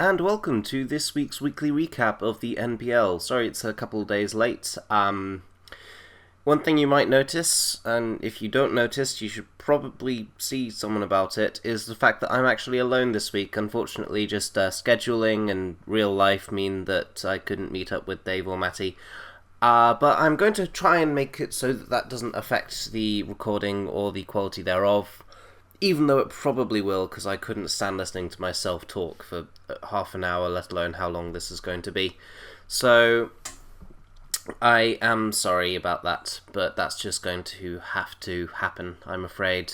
and welcome to this week's weekly recap of the NPL. Sorry it's a couple of days late. One thing you might notice, and if you don't notice, you should probably see someone about it, is the fact that I'm actually alone this week. Unfortunately, just scheduling and real life mean that I couldn't meet up with Dave or Matty. But I'm going to try and make it so that that doesn't affect the recording or the quality thereof. Even though it probably will, because I couldn't stand listening to myself talk for half an hour, let alone how long this is going to be. So, I am sorry about that, but that's just going to have to happen, I'm afraid.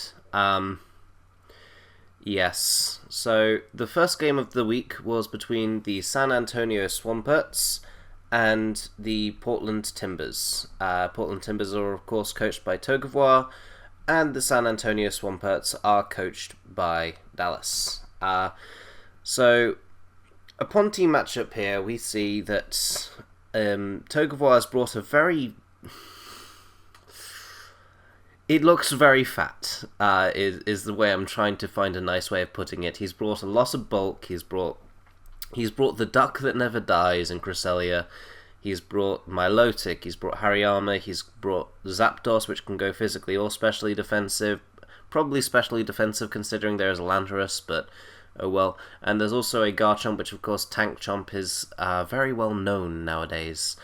Yes. So, the first game of the week was between the San Antonio Swamperts and the Portland Timbers. Portland Timbers are, of course, coached by Togevoir, and the San Antonio Swamperts are coached by Dallas. So, upon team matchup here, we see that Togevoir has brought a very... It looks very fat, is the way I'm trying to find a nice way of putting it. He's brought a lot of bulk, he's brought the duck that never dies in Cresselia. He's brought Milotic, he's brought Hariyama, he's brought Zapdos, which can go physically or specially defensive. Probably specially defensive considering there is a Landorus, but oh well. And there's also a Garchomp, which of course Tank Chomp is very well known nowadays.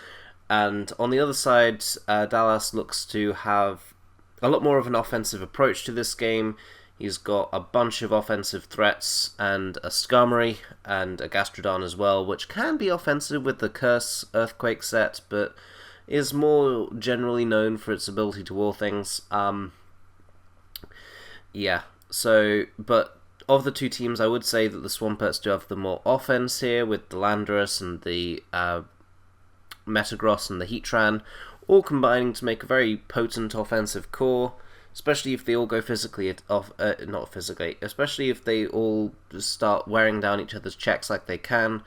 And on the other side, Dallas looks to have a lot more of an offensive approach to this game. He's got a bunch of offensive threats and a Skarmory and a Gastrodon as well, which can be offensive with the Curse Earthquake set, but is more generally known for its ability to wall things. Yeah, so, but of the two teams, I would say that the Swamperts do have the more offense here, with the Landorus and the Metagross and the Heatran, all combining to make a very potent offensive core. Especially if they all go physically not physically, especially if they all just start wearing down each other's checks like they can.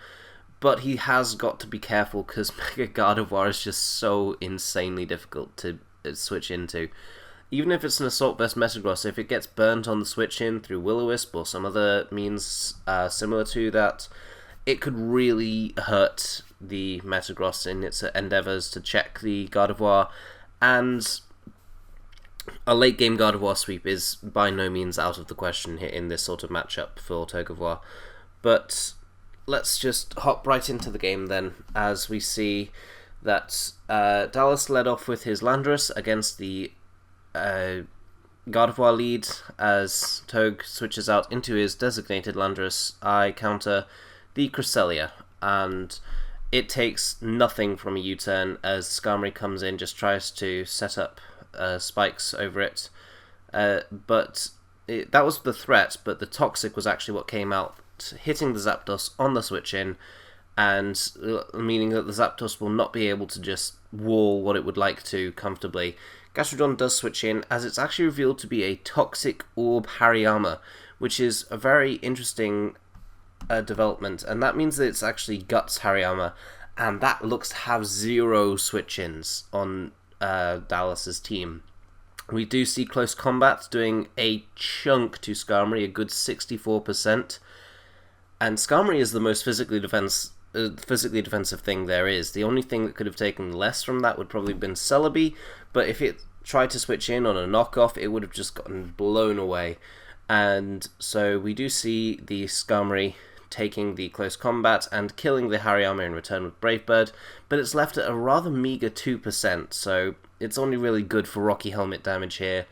But he has got to be careful because Mega Gardevoir is just so insanely difficult to switch into. Even if it's an Assault Vest Metagross, if it gets burnt on the switch in through Will-O-Wisp or some other means similar to that, it could really hurt the Metagross in its endeavours to check the Gardevoir, and a late game Gardevoir sweep is by no means out of the question here in this sort of matchup for Togevoir. But let's just hop right into the game then, as we see that Dallas led off with his Landorus against the Gardevoir lead. As Toge switches out into his designated Landorus, I counter the Cresselia, and it takes nothing from a U-turn as Skarmory comes in, just tries to set up spikes over it, but that was the threat, but the Toxic was actually what came out, hitting the Zapdos on the switch in, and meaning that the Zapdos will not be able to just wall what it would like to comfortably. Gastrodon does switch in, as it's actually revealed to be a Toxic Orb Hariyama, which is a very interesting development, and that means that it's actually Guts Hariyama, and that looks to have 0 switch-ins on Dallas's team. We do see Close Combat doing a chunk to Skarmory, a good 64%, and Skarmory is the most physically defensive thing there is. The only thing that could have taken less from that would probably have been Celebi, but if it tried to switch in on a knockoff, it would have just gotten blown away. And so we do see the Skarmory taking the Close Combat and killing the Hariyama in return with Brave Bird, but it's left at a rather meager 2%, so it's only really good for Rocky Helmet damage here.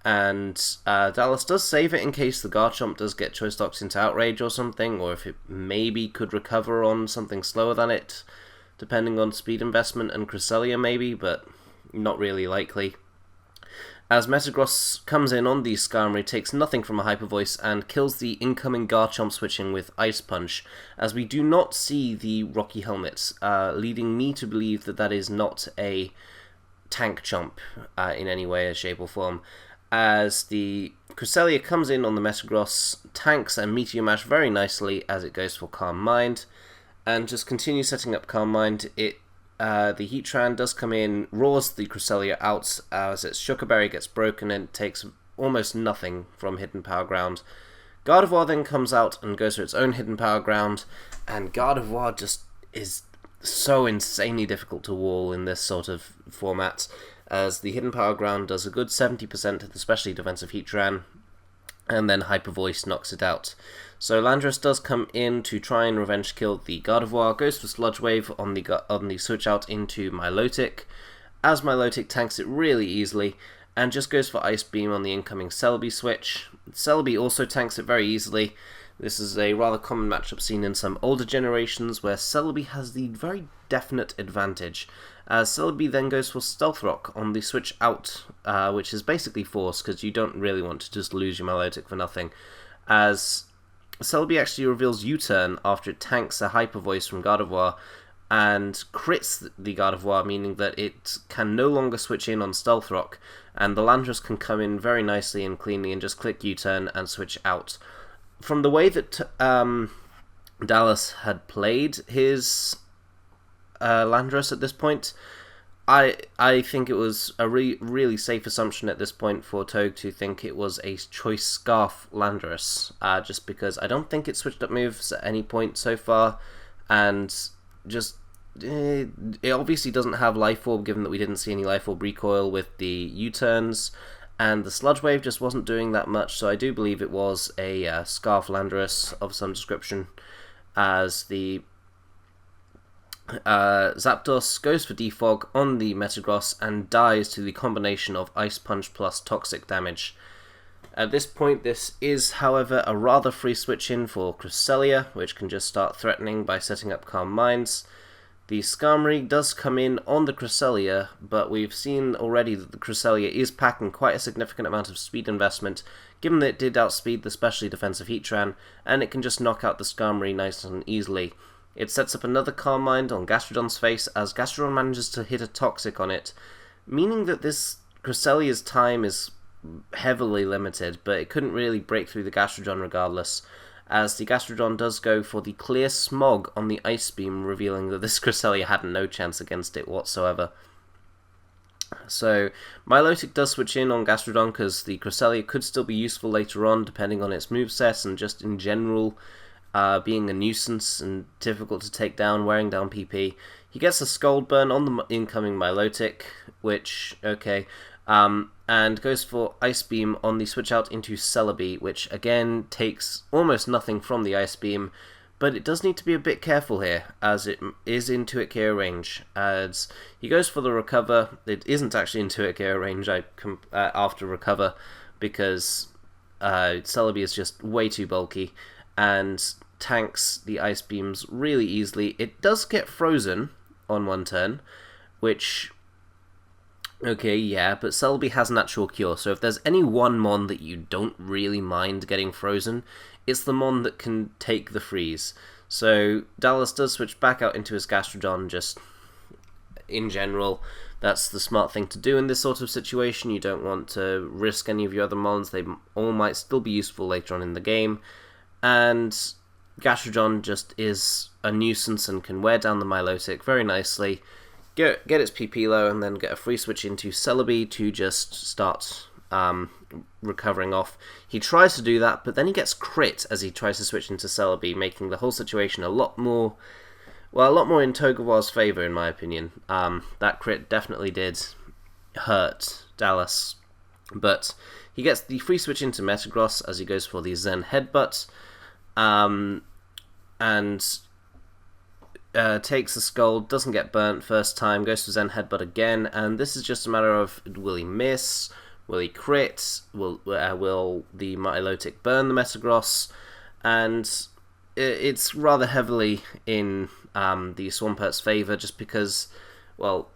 And Dallas does save it in case the Garchomp does get Choice Docked into Outrage or something, or if it maybe could recover on something slower than it, depending on speed investment and Cresselia maybe, but not really likely. As Metagross comes in on the Skarmory, takes nothing from a Hyper Voice and kills the incoming Garchomp switching with Ice Punch, as we do not see the Rocky Helmet, leading me to believe that that is not a Tank Chomp in any way, shape or form. As the Cresselia comes in on the Metagross, tanks and Meteor Mash very nicely as it goes for Calm Mind, and just continue setting up Calm Mind. The Heatran does come in, roars the Cresselia out as its Sugar Berry gets broken and takes almost nothing from Hidden Power Ground. Gardevoir then comes out and goes for its own hidden power ground, and Gardevoir just is so insanely difficult to wall in this sort of format, as the hidden power ground does a good 70% to the specially defensive Heatran, and then Hyper Voice knocks it out. So Landorus does come in to try and revenge kill the Gardevoir, goes for Sludge Wave on the switch out into Milotic, as Milotic tanks it really easily, and just goes for Ice Beam on the incoming Celebi switch. Celebi also tanks it very easily. This is a rather common matchup seen in some older generations where Celebi has the very definite advantage, as Celebi then goes for Stealth Rock on the switch out, which is basically force because you don't really want to just lose your Milotic for nothing, as Celebi actually reveals U-turn after it tanks a Hyper Voice from Gardevoir and crits the Gardevoir, meaning that it can no longer switch in on Stealth Rock, and the Landorus can come in very nicely and cleanly and just click U-turn and switch out. From the way that Dallas had played his Landorus at this point, I think it was a really safe assumption at this point for Toge to think it was a Choice Scarf Landorus, just because I don't think it switched up moves at any point so far, and just it obviously doesn't have Life Orb, given that we didn't see any Life Orb recoil with the U-turns, and the Sludge Wave just wasn't doing that much, so I do believe it was a Scarf Landorus of some description, as the Zapdos goes for Defog on the Metagross and dies to the combination of Ice Punch plus Toxic damage. At this point, this is, however, a rather free switch in for Cresselia, which can just start threatening by setting up Calm Minds. The Skarmory does come in on the Cresselia, but we've seen already that the Cresselia is packing quite a significant amount of speed investment, given that it did outspeed the specially defensive Heatran, and it can just knock out the Skarmory nice and easily. It sets up another Calm Mind on Gastrodon's face, as Gastrodon manages to hit a Toxic on it, meaning that this Cresselia's time is heavily limited, but it couldn't really break through the Gastrodon regardless, as the Gastrodon does go for the Clear Smog on the Ice Beam, revealing that this Cresselia had no chance against it whatsoever. So Milotic does switch in on Gastrodon because the Cresselia could still be useful later on depending on its moveset and just in general being a nuisance and difficult to take down, wearing down PP. He gets a Scald Burn on the incoming Milotic, which, okay, and goes for Ice Beam on the switch out into Celebi, which again takes almost nothing from the Ice Beam, but it does need to be a bit careful here, as it is in Intuit KO range. As he goes for the Recover, it isn't actually in Intuit KO range after Recover, because Celebi is just way too bulky, and tanks the Ice Beams really easily. It does get frozen on one turn, which... okay, yeah, but Celebi has Natural Cure, so if there's any one Mon that you don't really mind getting frozen, it's the Mon that can take the freeze. So Dallas does switch back out into his Gastrodon, just in general. That's the smart thing to do in this sort of situation. You don't want to risk any of your other Mons, they all might still be useful later on in the game. And Gastrodon just is a nuisance and can wear down the Milotic very nicely. Get its PP low and then get a free switch into Celebi to just start recovering off. He tries to do that, but then he gets crit as he tries to switch into Celebi, making the whole situation a lot more in Togevar's favour, in my opinion. That crit definitely did hurt Dallas, but he gets the free switch into Metagross as he goes for the Zen Headbutt, and takes the Scald, doesn't get burnt first time, goes for Zen Headbutt again, and this is just a matter of, will he miss, will he crit, will the Milotic burn the Metagross, and it's rather heavily in the Swampurt's favour, just because, well,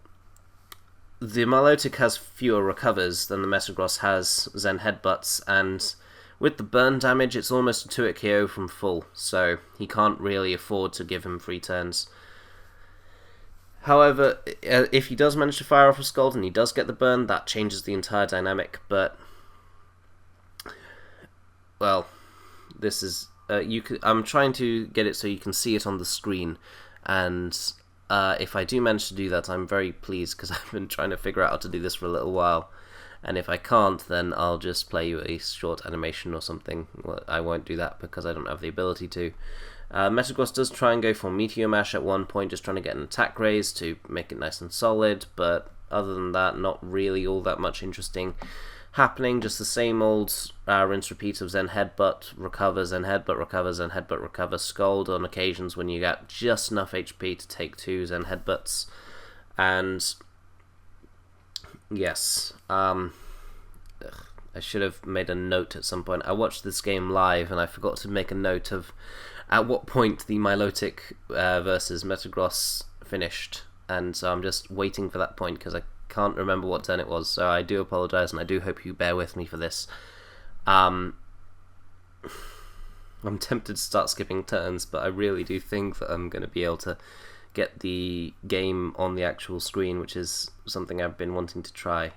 the Milotic has fewer recovers than the Metagross has Zen Headbutts, and with the burn damage, it's almost a 2-hit KO from full, so he can't really afford to give him free turns. However, if he does manage to fire off a Scald and he does get the burn, that changes the entire dynamic, but... well, this is... I'm trying to get it so you can see it on the screen, and if I do manage to do that, I'm very pleased, because I've been trying to figure out how to do this for a little while. and if I can't, then I'll just play you a short animation or something. Well, I won't do that because I don't have the ability to. Metagross does try and go for Meteor Mash at one point, just trying to get an attack raise to make it nice and solid, but other than that, not really all that much interesting happening. Just the same old rinse repeat of Zen Headbutt, recover, Zen Headbutt, recover, Zen Headbutt, recover, Scold on occasions when you get just enough HP to take 2 Zen Headbutts. And yes, I should have made a note at some point. I watched this game live and I forgot to make a note of at what point the Milotic versus Metagross finished, and so I'm just waiting for that point because I can't remember what turn it was, so I do apologise and I do hope you bear with me for this. I'm tempted to start skipping turns, but I really do think that I'm going to be able to get the game on the actual screen, which is something I've been wanting to try.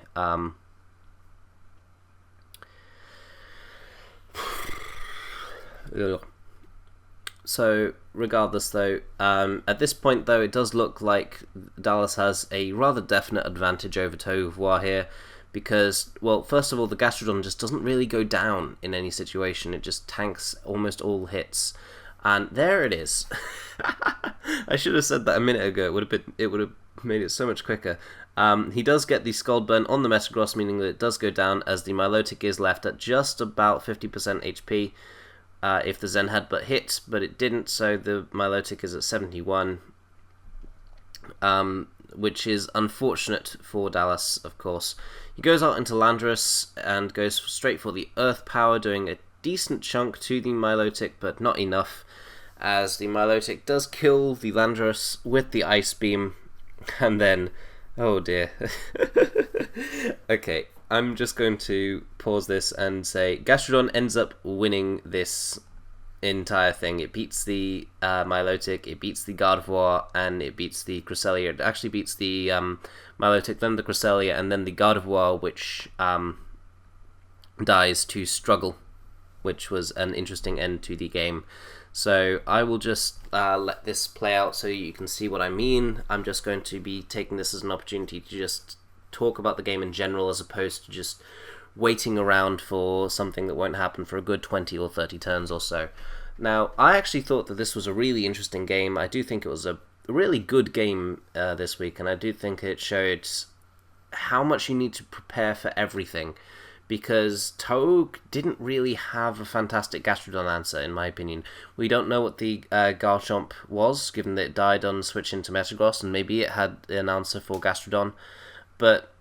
So, regardless though, at this point though, it does look like Dallas has a rather definite advantage over Togevoir here, because, well, first of all, the Gastrodon just doesn't really go down in any situation. It just tanks almost all hits. And there it is. I should have said that a minute ago. It would have made it so much quicker. He does get the Scald Burn on the Metagross, meaning that it does go down, as the Milotic is left at just about 50% HP. If the Zen Headbutt hit, but it didn't, so the Milotic is at 71, which is unfortunate for Dallas, of course. He goes out into Landorus and goes straight for the Earth Power, doing a decent chunk to the Milotic, but not enough, as the Milotic does kill the Landorus with the Ice Beam, and then, oh dear. Okay. I'm just going to pause this and say Gastrodon ends up winning this entire thing. It beats the Milotic, it beats the Gardevoir, and it beats the Cresselia. It actually beats the Milotic, then the Cresselia, and then the Gardevoir, which dies to Struggle, which was an interesting end to the game. So I will just let this play out so you can see what I mean. I'm just going to be taking this as an opportunity to just talk about the game in general, as opposed to just waiting around for something that won't happen for a good 20 or 30 turns or so. Now, I actually thought that this was a really interesting game. I do think it was a really good game this week, and I do think it showed how much you need to prepare for everything, because Toge didn't really have a fantastic Gastrodon answer, in my opinion. We don't know what the Garchomp was, given that it died on switch into Metagross, and maybe it had an answer for Gastrodon. But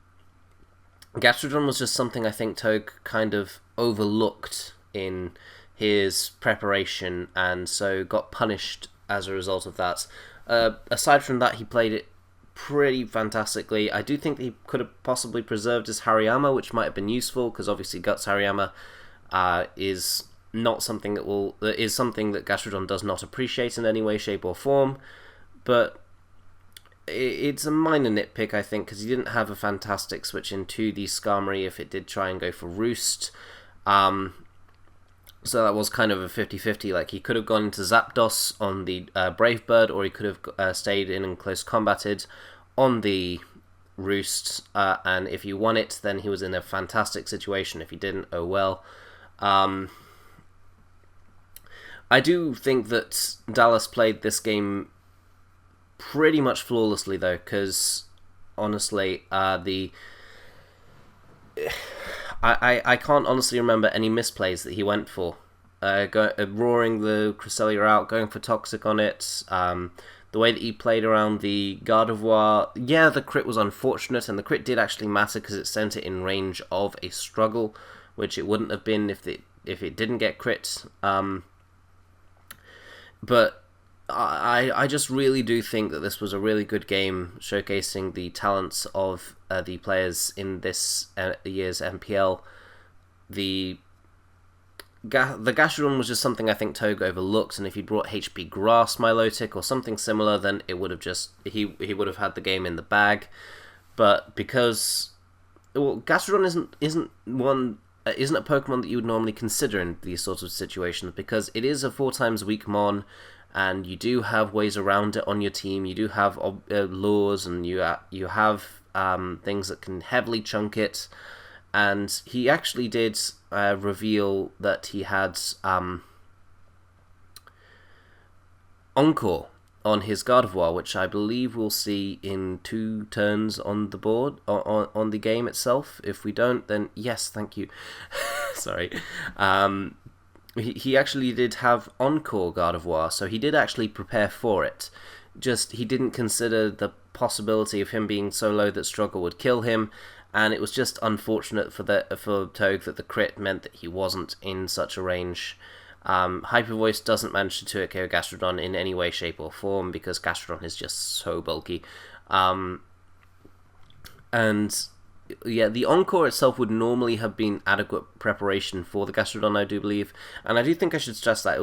Gastrodon was just something I think Toge kind of overlooked in his preparation, and so got punished as a result of that. Aside from that, he played it pretty fantastically. I do think that he could have possibly preserved his Hariyama, which might have been useful, because obviously Guts Hariyama is not something that something that Gastrodon does not appreciate in any way, shape, or form. But it's a minor nitpick, I think, because he didn't have a fantastic switch into the Skarmory if it did try and go for Roost. So that was kind of a 50-50. Like, he could have gone into Zapdos on the Brave Bird, or he could have stayed in and close combated on the Roost. And if he won it, then he was in a fantastic situation. If he didn't, oh well. I do think that Dallas played this game pretty much flawlessly, though, because honestly, I can't honestly remember any misplays that he went for. Roaring the Cresselia out, going for Toxic on it, the way that he played around the Gardevoir. Yeah, the crit was unfortunate, and the crit did actually matter because it sent it in range of a Struggle, which it wouldn't have been if it didn't get crit. But I just really do think that this was a really good game, showcasing the talents of the players in this year's NPL. The Gastrodon was just something I think Toge overlooked, and if he brought HP Grass Milotic or something similar, then it would have just he would have had the game in the bag. But because Gastrodon isn't a Pokemon that you would normally consider in these sorts of situations, because it is a 4x weak Mon, and you do have ways around it on your team. You do have lures, and you have things that can heavily chunk it. And he actually did reveal that he had Encore on his Gardevoir, which I believe we'll see in 2 turns on the board, on the game itself. If we don't, then yes, thank you. Sorry. He actually did have Encore Gardevoir, so he did actually prepare for it. Just, he didn't consider the possibility of him being so low that Struggle would kill him, and it was just unfortunate for Togue that the crit meant that he wasn't in such a range. Hyper Voice doesn't manage to 2-KO Gastrodon in any way, shape, or form because Gastrodon is just so bulky. And yeah, the Encore itself would normally have been adequate preparation for the Gastrodon, I do believe, and I do think I should stress that it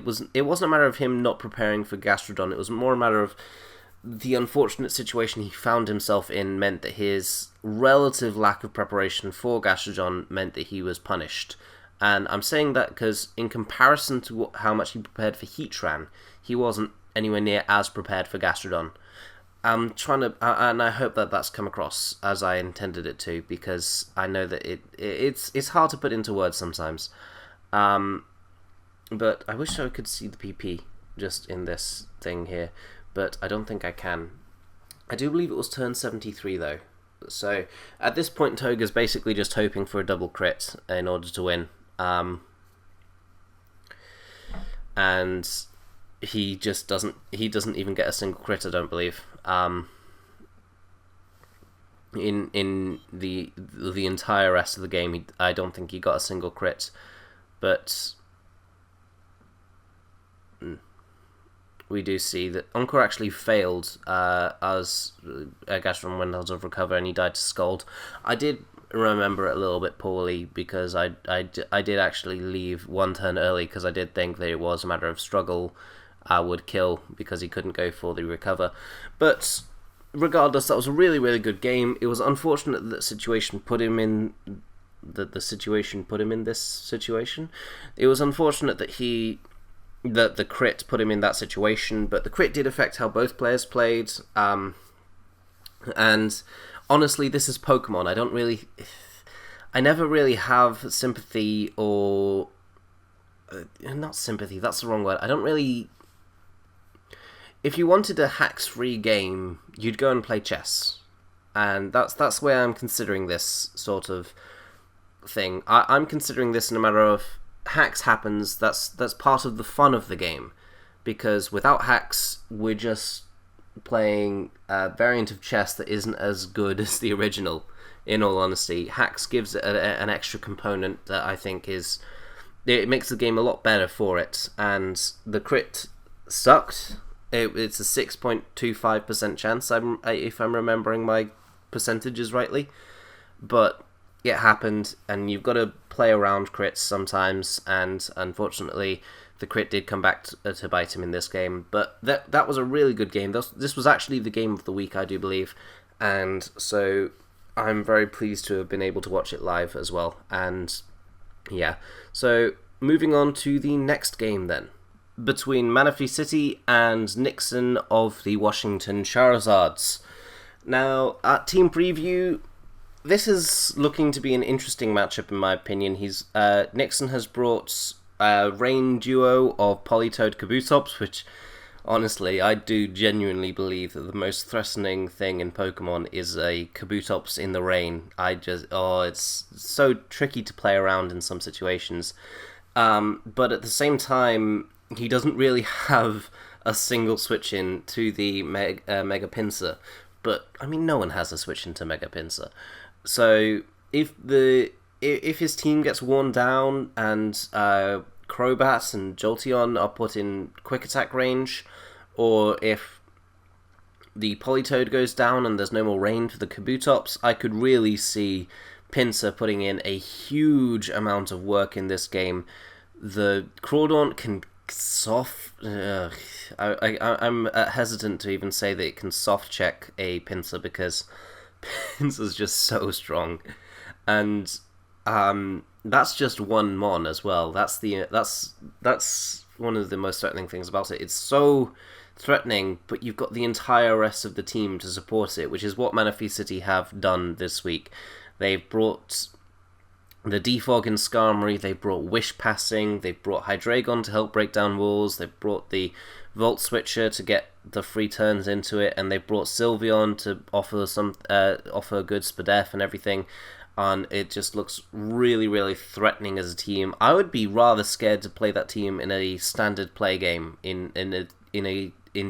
wasn't a matter of him not preparing for Gastrodon. It was more a matter of the unfortunate situation he found himself in meant that his relative lack of preparation for Gastrodon meant that he was punished. And I'm saying that because in comparison to how much he prepared for Heatran, he wasn't anywhere near as prepared for Gastrodon. I'm trying to, and I hope that that's come across as I intended it to, because I know that it's hard to put into words sometimes. But I wish I could see the PP just in this thing here, but I don't think I can. I do believe it was turn 73 though. So at this point, Togue is basically just hoping for a double crit in order to win. And he just doesn't even get a single crit, I don't believe. In the entire rest of the game, I don't think he got a single crit, but we do see that Encore actually failed as Gastrodon went out of recover and he died to Scald. I did remember it a little bit poorly because I did actually leave 1 turn early because I did think that it was a matter of Struggle would kill because he couldn't go for the recover. But regardless, that was a really, really good game. It was unfortunate that the situation put him in the situation put him in this situation. It was unfortunate that the crit put him in that situation, but the crit did affect how both players played. And honestly, this is Pokemon. I never really have sympathy or not sympathy. That's the wrong word. I don't really. If you wanted a hacks-free game, you'd go and play chess, and that's where I'm considering this sort of thing. I'm considering this in a matter of hacks happens. That's part of the fun of the game, because without hacks, we're just playing a variant of chess that isn't as good as the original. In all honesty, hacks gives it an extra component that I think it makes the game a lot better for it. And the crit sucked. It's a 6.25% chance, if I'm remembering my percentages rightly. But it happened, and you've got to play around crits sometimes, and unfortunately, the crit did come back to bite him in this game. But that was a really good game. This was actually the game of the week, I do believe, and so I'm very pleased to have been able to watch it live as well. And yeah, so moving on to the next game then. Between Manaphy City and Nixon of the Washington Charizards. Now, at Team Preview, this is looking to be an interesting matchup in my opinion. Nixon has brought a rain duo of Politoed Kabutops, which honestly, I do genuinely believe that the most threatening thing in Pokemon is a Kabutops in the rain. It's so tricky to play around in some situations. But at the same time, he doesn't really have a single switch in to the Mega Pinsir. But, I mean, no one has a switch into Mega Pinsir. So, if his team gets worn down and Crobat and Jolteon are put in quick attack range, or if the Politoed goes down and there's no more rain for the Kabutops, I could really see Pinsir putting in a huge amount of work in this game. The Crawdaunt can I'm hesitant to even say that it can soft check a Pinsir because Pinsir's just so strong, and that's just one Mon as well. That's one of the most threatening things about it. It's so threatening, but you've got the entire rest of the team to support it, which is what Manaphy City have done this week. They've brought the defog in Skarmory, they brought Wish Passing, they brought Hydreigon to help break down walls, they brought the Volt Switcher to get the free turns into it, and they brought Sylveon to offer good Spadef and everything. And it just looks really, really threatening as a team. I would be rather scared to play that team in a standard play game in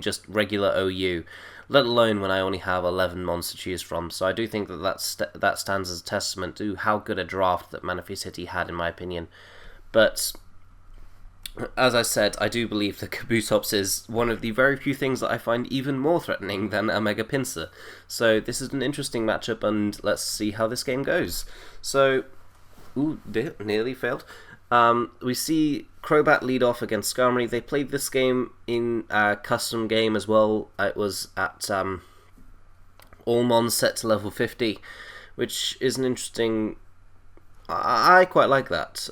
just regular OU, let alone when I only have 11 mons to choose from. So I do think that stands as a testament to how good a draft that Manaphy City had, in my opinion. But as I said, I do believe that Kabutops is one of the very few things that I find even more threatening than a Mega Pinsir. So this is an interesting matchup, and let's see how this game goes. So, nearly failed. We see Crobat lead off against Skarmory. They played this game in a custom game as well. It was at all mons set to level 50, which is an interesting... I quite like that.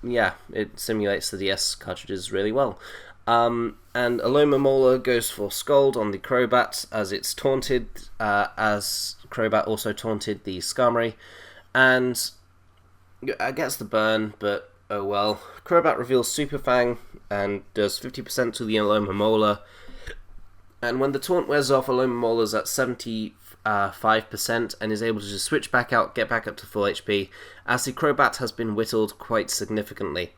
Yeah, it simulates the DS cartridges really well. And Alomomola goes for Scald on the Crobat as it's taunted, as Crobat also taunted the Skarmory, and gets the burn, but oh well. Crobat reveals Super Fang and does 50% to the Alomomola, and when the taunt wears off, Alomomola's at 75% and is able to just switch back out, get back up to full HP, as the Crobat has been whittled quite significantly.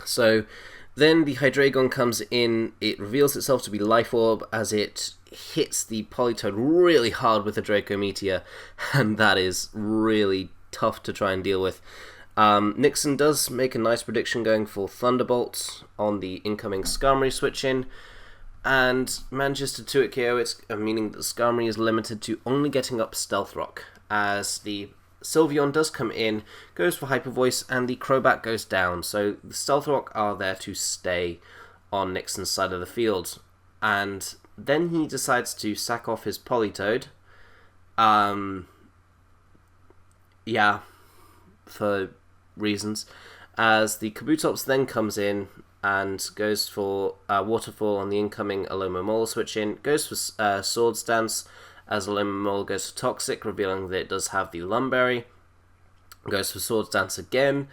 So then the Hydreigon comes in, it reveals itself to be Life Orb as it hits the Politoed really hard with the Draco Meteor, and that is really tough to try and deal with. Nixon does make a nice prediction going for Thunderbolt on the incoming Skarmory switch-in, and manages to 2-hit KO it, meaning that Skarmory is limited to only getting up Stealth Rock, as the Sylveon does come in, goes for Hyper Voice, and the Crobat goes down. So the Stealth Rock are there to stay on Nixon's side of the field. And then he decides to sack off his Politoed. Yeah, for reasons. As the Kabutops then comes in and goes for Waterfall on the incoming Alomomola switch-in, goes for Swords Dance, as Alomomola goes for Toxic, revealing that it does have the Lumberry, goes for Swords Dance again,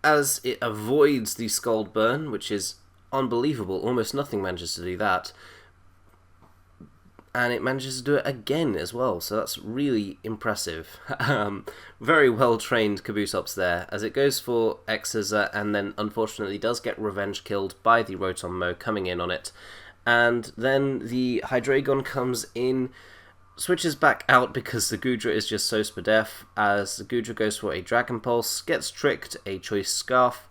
as it avoids the Scald Burn, which is unbelievable, almost nothing manages to do that, and it manages to do it again as well, so that's really impressive. Very well trained Kabutops there, as it goes for X-Scissor and then unfortunately does get revenge killed by the Rotom-Mow coming in on it. And then the Hydreigon comes in, switches back out because the Goodra is just so Spadef, as the Goodra goes for a Dragon Pulse, gets tricked, a Choice Scarf,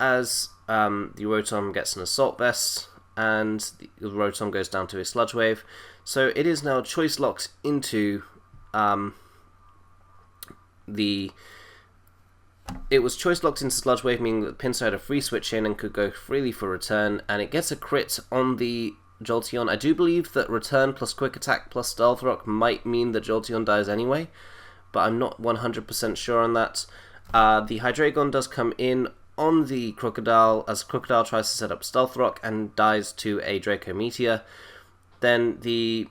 as the Rotom gets an Assault Vest, and the Rotom goes down to a Sludge Wave. So it is now choice locked into It was choice locked into Sludge Wave, meaning that Pinsir had a free switch in and could go freely for return, and it gets a crit on the Jolteon. I do believe that return plus quick attack plus Stealth Rock might mean that Jolteon dies anyway, but I'm not 100% sure on that. The Hydreigon does come in on the Crocodile, as Crocodile tries to set up Stealth Rock and dies to a Draco Meteor. Then the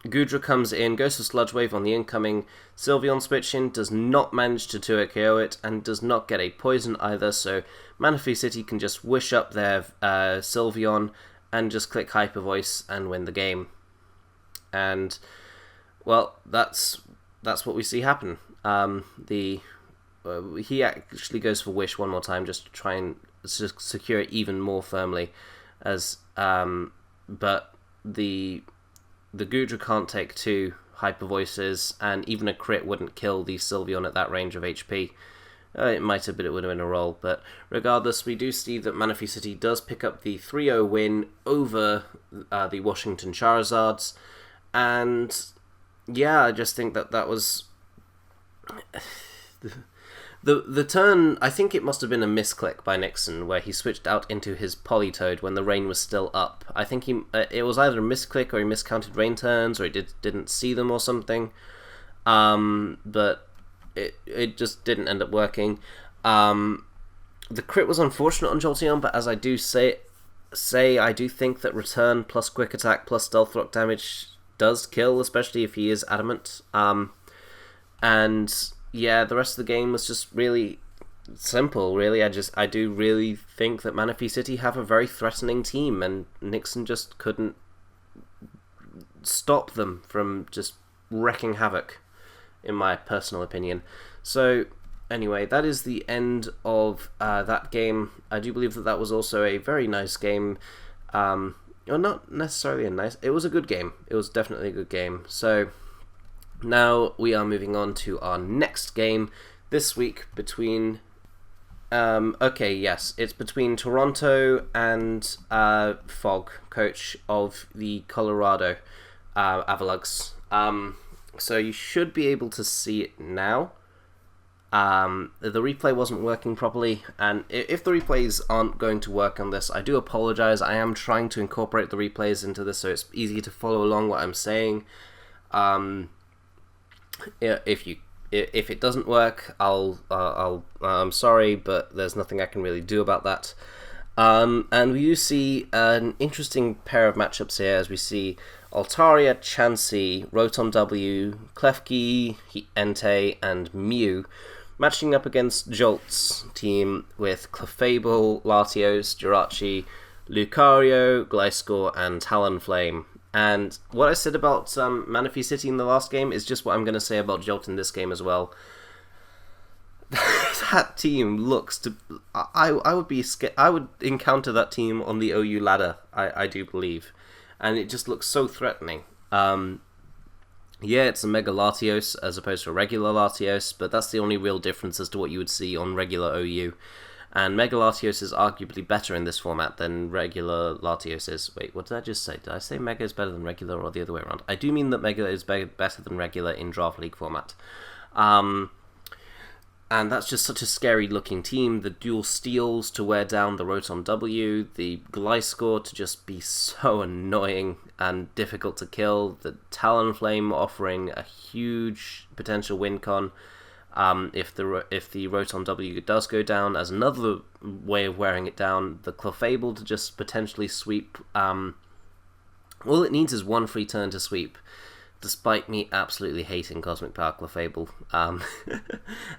Goodra comes in, goes for Sludge Wave on the incoming Sylveon switch-in, does not manage to 2-hit KO it, and does not get a poison either, so Manaphy City can just wish up their Sylveon and just click Hyper Voice and win the game. And, well, that's what we see happen. He actually goes for Wish one more time just to try and secure it even more firmly, as but the Goodra can't take 2 Hyper Voices, and even a crit wouldn't kill the Sylveon at that range of HP. It might have, but it would have been a roll. But regardless, we do see that Manaphy City does pick up the 3-0 win over the Washington Charizards. And yeah, I just think that was... The turn, I think it must have been a misclick by Nixon, where he switched out into his Politoed when the rain was still up. I think it was either a misclick or he miscounted rain turns, or he didn't see them or something. But it just didn't end up working. The crit was unfortunate on Jolteon, but as I do say, I do think that return plus quick attack plus Stealth Rock damage does kill, especially if he is adamant. And yeah, the rest of the game was just really simple, really. I do really think that Manaphy City have a very threatening team, and Nixon just couldn't stop them from just wreaking havoc, in my personal opinion. So anyway, that is the end of that game. I do believe that that was also a very nice game. Well, not necessarily a nice... It was a good game. It was definitely a good game. So now we are moving on to our next game this week between... okay, yes, it's between Toronto and Fogg, coach of the Colorado Avalanche. So you should be able to see it now. The replay wasn't working properly, and if the replays aren't going to work on this, I do apologize. I am trying to incorporate the replays into this so it's easy to follow along what I'm saying. If it doesn't work, I'm sorry, but there's nothing I can really do about that. And we do see an interesting pair of matchups here, as we see Altaria, Chansey, Rotom W, Klefki, Entei, and Mew matching up against Jolt's team with Clefable, Latios, Jirachi, Lucario, Gliscor, and Talonflame. And what I said about Manaphy City in the last game is just what I'm going to say about Jolt in this game as well. That team looks to... I would be scared. I would encounter that team on the OU ladder, I do believe. And it just looks so threatening. Yeah, it's a Mega Latios as opposed to a regular Latios, but that's the only real difference as to what you would see on regular OU. And Mega Latios is arguably better in this format than regular Latios is. Wait, what did I just say? Did I say Mega is better than regular or the other way around? I do mean that Mega is better than regular in Draft League format. And that's just such a scary looking team. The dual steals to wear down the Rotom W, the Gliscor to just be so annoying and difficult to kill, the Talonflame offering a huge potential win con if the Rotom W does go down as another way of wearing it down, the Clefable to just potentially sweep. All it needs is one free turn to sweep. Despite me absolutely hating Cosmic Power Clefable.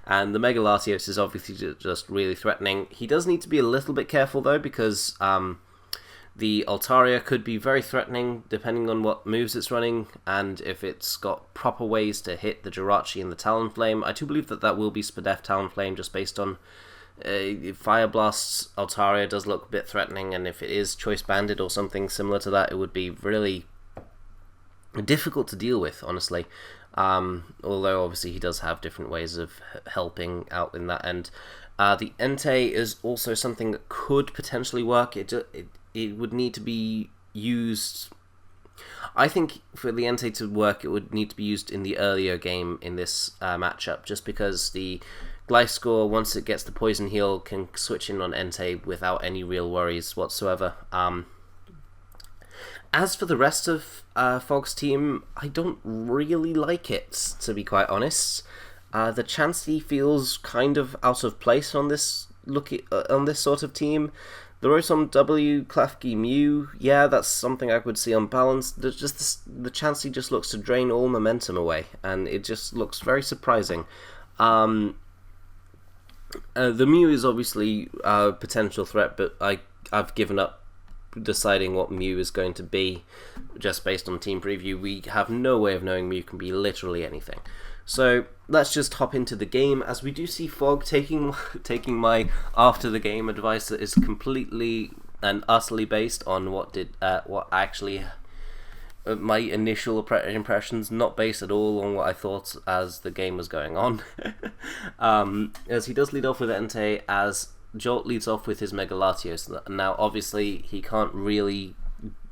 And the Mega Latios is obviously just really threatening. He does need to be a little bit careful though, because the Altaria could be very threatening depending on what moves it's running, and if it's got proper ways to hit the Jirachi and the Talonflame. I do believe that will be Spadef Talonflame just based on Fire Blast's Altaria does look a bit threatening, and if it is Choice Banded or something similar to that, it would be really difficult to deal with, honestly. Although obviously he does have different ways of helping out in that end. The Entei is also something that could potentially work. It would need to be used... I think for the Entei to work, it would need to be used in the earlier game in this matchup, just because the Gliscor, once it gets the Poison Heal, can switch in on Entei without any real worries whatsoever. As for the rest of Fogg's team, I don't really like it, to be quite honest. The Chansey feels kind of out of place on this sort of team. The Rotom W, Klefki, Mew, yeah, that's something I could see on balance. The Chansey just looks to drain all momentum away, and it just looks very surprising. The Mew is obviously a potential threat, but I've given up deciding what Mew is going to be just based on team preview. We have no way of knowing. Mew can be literally anything. So let's just hop into the game, as we do see Fogg taking my after the game advice that is completely and utterly based on what actually my initial impressions, not based at all on what I thought as the game was going on. As he does lead off with Entei, as Jolt leads off with his Mega Latios. Now, obviously, he can't really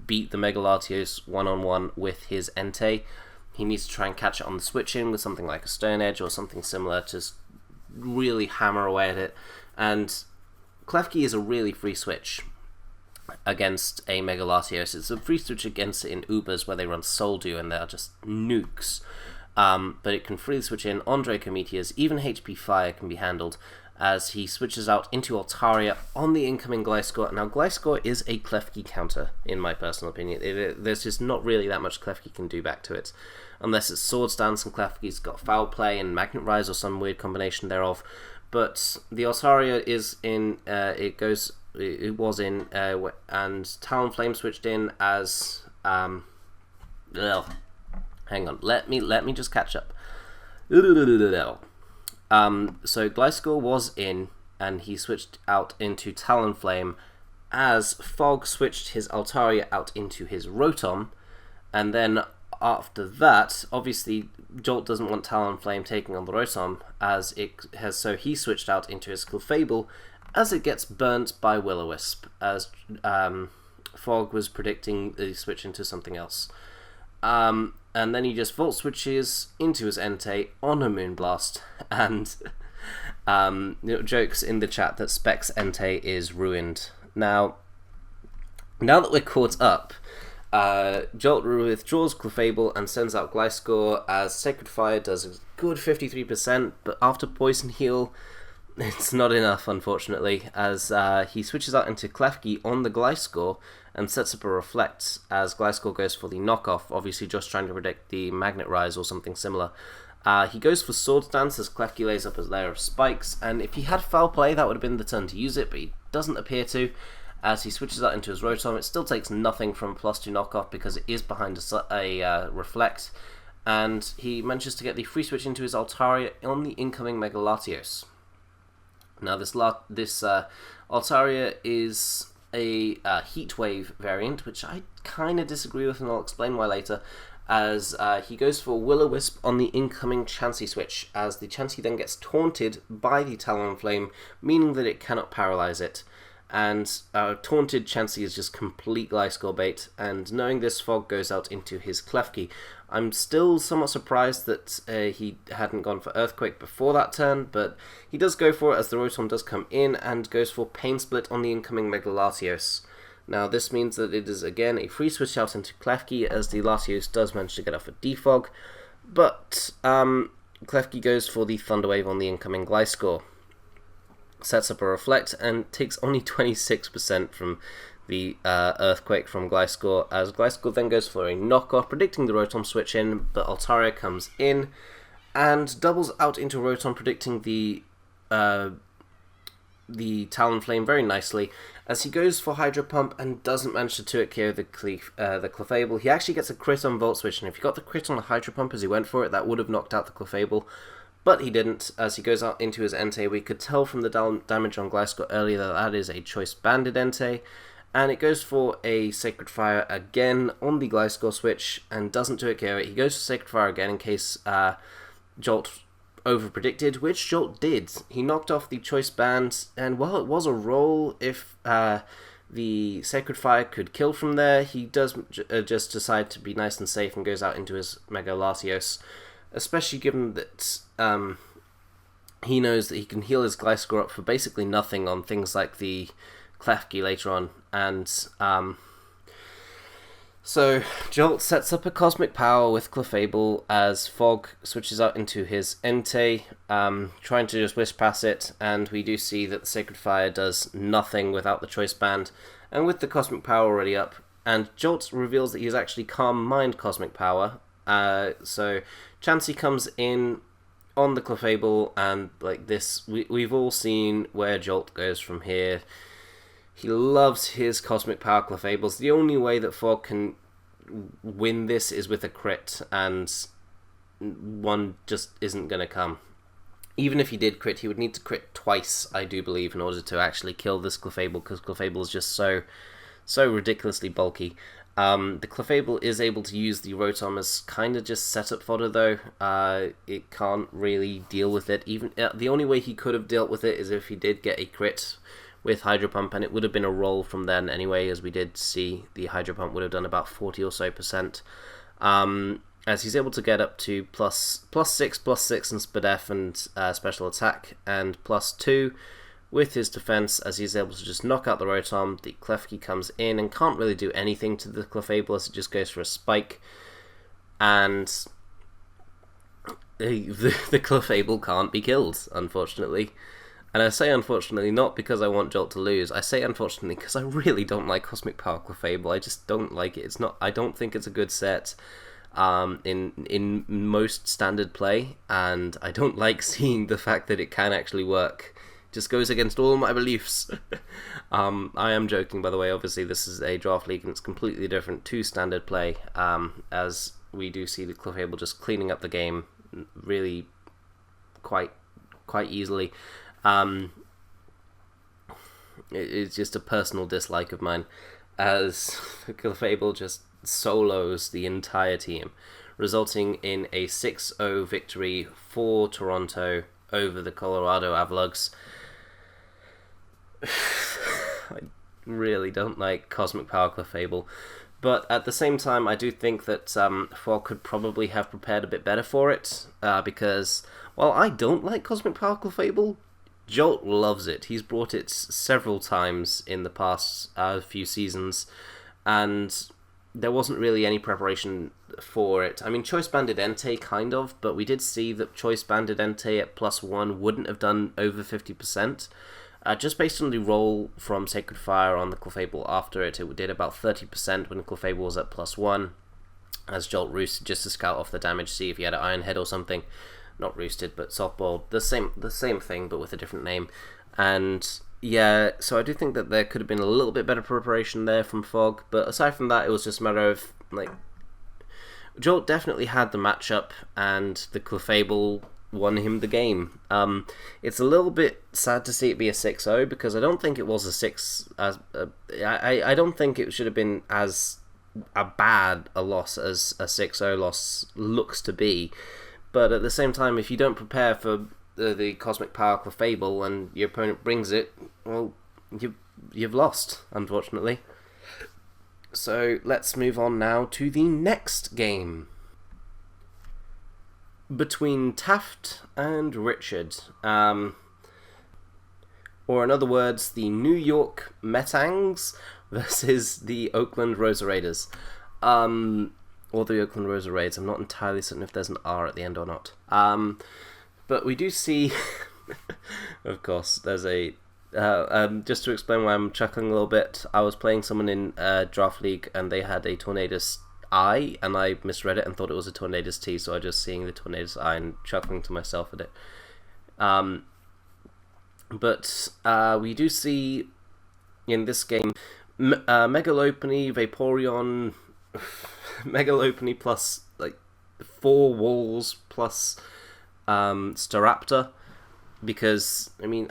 beat the Mega Latios one-on-one with his Entei. He needs to try and catch it on the switch-in with something like a Stone Edge or something similar to really hammer away at it. And Klefki is a really free switch against a Mega Latios. It's a free switch against it in Ubers where they run Soldew and they're just nukes. But it can freely switch in on Draco Meteors. Even HP Fire can be handled. as he switches out into Altaria on the incoming Gliscor. Now, Gliscor is a Klefki counter, in my personal opinion. There's just not really that much Klefki can do back to it, unless it's Swords Dance and Klefki's got Foul Play and Magnet Rise or some weird combination thereof. But the Altaria is in, it was in, and Talonflame switched in as, well, hang on, let me just catch up. So Gliscor was in, and he switched out into Talonflame as Fog switched his Altaria out into his Rotom, and then after that, obviously Jolt doesn't want Talonflame taking on the Rotom, as it has, so he switched out into his Clefable as it gets burnt by Will-O-Wisp, as Fog was predicting the switch into something else. And then he just Volt switches into his Entei on a Moonblast, and jokes in the chat that Specs Entei is ruined. Now that we're caught up, Jolt withdraws Clefable and sends out Gliscor as Sacred Fire does a good 53%, but after Poison Heal, it's not enough, unfortunately, as he switches out into Klefki on the Gliscor and sets up a Reflect as Gliscor goes for the knockoff, obviously just trying to predict the Magnet Rise or something similar. He goes for Swords Dance as Klefki lays up a layer of spikes, and if he had Foul Play, that would have been the turn to use it, but he doesn't appear to. As he switches out into his Rotom, it still takes nothing from +2 knockoff because it is behind a Reflect, and he manages to get the free switch into his Altaria on the incoming Mega Latios. Now this Altaria is a Heat Wave variant, which I kind of disagree with, and I'll explain why later, as he goes for Will-O-Wisp on the incoming Chansey switch, as the Chansey then gets taunted by the Talonflame, meaning that it cannot paralyze it. And taunted Chansey is just complete Gliscor bait, and knowing this, Fog goes out into his Klefki. I'm still somewhat surprised that he hadn't gone for Earthquake before that turn, but he does go for it as the Rotom does come in and goes for Pain Split on the incoming Mega Latios. Now this means that it is again a free switch out into Klefki, as the Latios does manage to get off a Defog, but Klefki goes for the Thunder Wave on the incoming Gliscor. Sets up a Reflect and takes only 26% from the Earthquake from Gliscor, as Gliscor then goes for a knockoff, predicting the Rotom switch in, but Altaria comes in and doubles out into Rotom, predicting the Talonflame very nicely, as he goes for Hydro Pump and doesn't manage to 2-hit KO the Clefable. He actually gets a crit on Volt Switch, and if he got the crit on the Hydro Pump as he went for it, that would have knocked out the Clefable. But he didn't, as he goes out into his Entei. We could tell from the damage on Gliscor earlier that that is a Choice Banded Entei, and it goes for a Sacred Fire again on the Gliscor switch, and doesn't do it KO it. He goes for Sacred Fire again in case Jolt over-predicted, which Jolt did. He knocked off the Choice Band, and while it was a roll, if the Sacred Fire could kill from there, he does just decide to be nice and safe and goes out into his Mega Latios. Especially given that he knows that he can heal his Gliscor up for basically nothing on things like the Klefki later on. And so Jolt sets up a Cosmic Power with Clefable as Fog switches out into his Entei, trying to just whisk past it, and we do see that the Sacred Fire does nothing without the Choice Band, and with the Cosmic Power already up, and Jolt reveals that he is actually Calm Mind Cosmic Power. So Chansey comes in on the Clefable, and like this, we've all seen where Jolt goes from here. He loves his Cosmic Power Clefables. The only way that Fog can win this is with a crit, and one just isn't going to come. Even if he did crit, he would need to crit twice, I do believe, in order to actually kill this Clefable, because Clefable is just so ridiculously bulky. The Clefable is able to use the Rotom as kind of just setup fodder, though. It can't really deal with it. Even the only way he could have dealt with it is if he did get a crit with Hydro Pump, and it would have been a roll from then anyway, as we did see the Hydro Pump would have done about 40 or so %. As he's able to get up to plus 6 in Spadef and special attack, and +2 with his defense, as he's able to just knock out the Rotom. The Klefki comes in and can't really do anything to the Clefable, as it just goes for a spike, and the Clefable can't be killed, unfortunately. And I say unfortunately not because I want Jolt to lose. I say unfortunately because I really don't like Cosmic Power Clefable. I just don't like it. It's not. I don't think it's a good set in most standard play, and I don't like seeing the fact that it can actually work. It just goes against all my beliefs. I am joking, by the way. Obviously, this is a draft league and it's completely different to standard play, as we do see the Clefable just cleaning up the game really quite easily. It's just a personal dislike of mine, as Clefable just solos the entire team, resulting in a 6-0 victory for Toronto over the Colorado Avalanche. I really don't like Cosmic Power Clefable, but at the same time I do think that Fog could probably have prepared a bit better for it, because while I don't like Cosmic Power Clefable, Jolt loves it. He's brought it several times in the past few seasons, and there wasn't really any preparation for it. I mean, Choice Banded Entei kind of, but we did see that Choice Banded Entei at +1 wouldn't have done over 50%. Just based on the roll from Sacred Fire on the Clefable after it did about 30% when Clefable was at +1, as Jolt roosted just to scout off the damage, see if he had an Iron Head or something. Not roosted, but softball. The same thing, but with a different name. And yeah, so I do think that there could have been a little bit better preparation there from Fog. But aside from that, it was just a matter of, like, Jolt definitely had the matchup, and the Clefable won him the game. It's a little bit sad to see it be a 6-0, because I don't think it was a 6. I don't think it should have been as bad a loss as a 6-0 loss looks to be. But at the same time, if you don't prepare for the Cosmic Power Clefable and your opponent brings it, well, you've lost, unfortunately. So let's move on now to the next game between Taft and Richard, or in other words, the New York Metangs versus the Oakland Rosa Raiders. Or the Oakland Rosa Raids. I'm not entirely certain if there's an R at the end or not. But we do see, of course, there's a... just to explain why I'm chuckling a little bit, I was playing someone in Draft League and they had a Tornadus I, and I misread it and thought it was a Tornadus T, so I was just seeing the Tornadus I and chuckling to myself at it. But we do see in this game Megalopony, Vaporeon... Megalopony plus like 4 walls plus Staraptor, because 3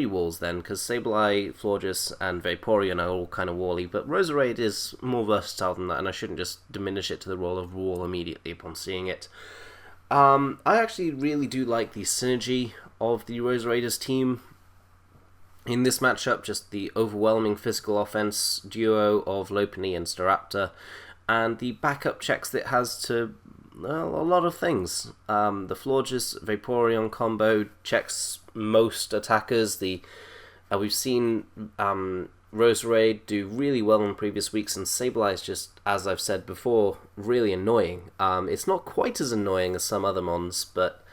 walls then, because Sableye, Florges, and Vaporeon are all kind of wally, but Roserade is more versatile than that, and I shouldn't just diminish it to the role of wall immediately upon seeing it. I actually really do like the synergy of the Roseraders team in this matchup, just the overwhelming physical offense duo of Lopunny and Staraptor, and the backup checks that it has to a lot of things. The Florges Vaporeon combo checks most attackers. We've seen Roserade do really well in previous weeks, and Sableye is just, as I've said before, really annoying. It's not quite as annoying as some other mons, but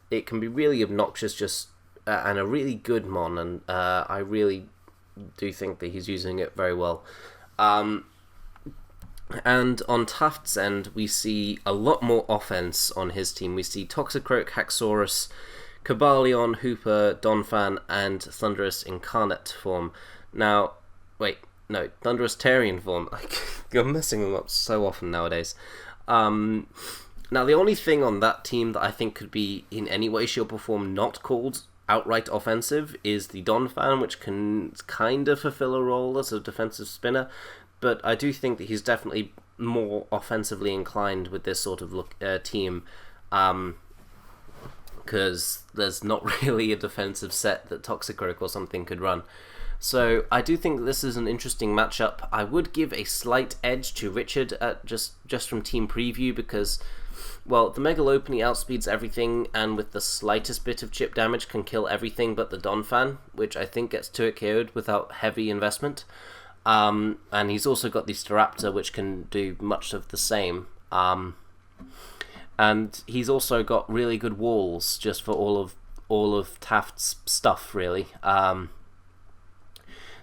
it can be really obnoxious just and a really good mon, and I really do think that he's using it very well. And on Taft's end, we see a lot more offense on his team. We see Toxicroak, Haxorus, Cobalion, Hooper, Donphan, and Thundurus Incarnate form. Now, wait, no, Thundurus Terrian form. I'm messing them up so often nowadays. Now, the only thing on that team that I think could be in any way, shape, or form not called outright offensive is the Donphan, which can kind of fulfill a role as a defensive spinner, but I do think that he's definitely more offensively inclined with this sort of team, because there's not really a defensive set that Toxicroak or something could run. So I do think that this is an interesting matchup. I would give a slight edge to Richard at just from team preview, because, well, the Mega Lopunny outspeeds everything, and with the slightest bit of chip damage can kill everything but the Donphan, which I think gets 2-hit KO'd without heavy investment. And he's also got the Staraptor, which can do much of the same. And he's also got really good walls just for all of all of Taft's stuff, really.